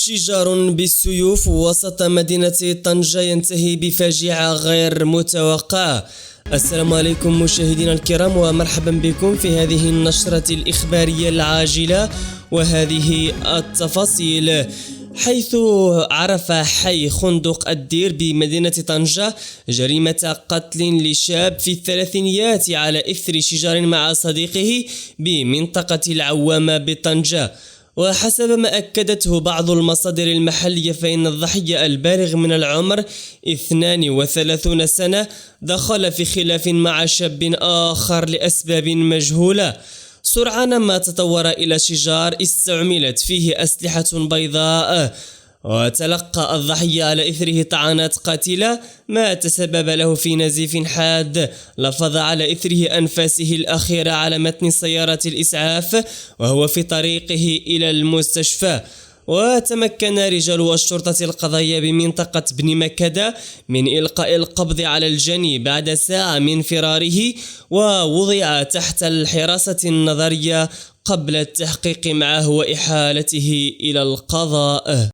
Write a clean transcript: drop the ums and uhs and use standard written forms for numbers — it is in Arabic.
شجار بالسيوف وسط مدينة طنجة ينتهي بفاجعة غير متوقعة. السلام عليكم مشاهدينا الكرام ومرحبا بكم في هذه النشرة الإخبارية العاجلة وهذه التفاصيل. حيث عرف حي خندق الدير بمدينة طنجة جريمة قتل لشاب في الثلاثينيات على إثر شجار مع صديقه بمنطقة العوامة بطنجة. وحسب ما أكدته بعض المصادر المحلية فإن الضحية البالغ من العمر 32 سنة دخل في خلاف مع شاب آخر لأسباب مجهولة. سرعان ما تطور إلى شجار استعملت فيه أسلحة بيضاء، وتلقى الضحية على إثره طعنات قاتلة ما تسبب له في نزيف حاد لفظ على إثره أنفاسه الأخيرة على متن سيارة الإسعاف وهو في طريقه إلى المستشفى. وتمكن رجال الشرطة القضائية بمنطقة بن مكدة من إلقاء القبض على الجني بعد ساعة من فراره، ووضع تحت الحراسة النظرية قبل التحقيق معه وإحالته إلى القضاء.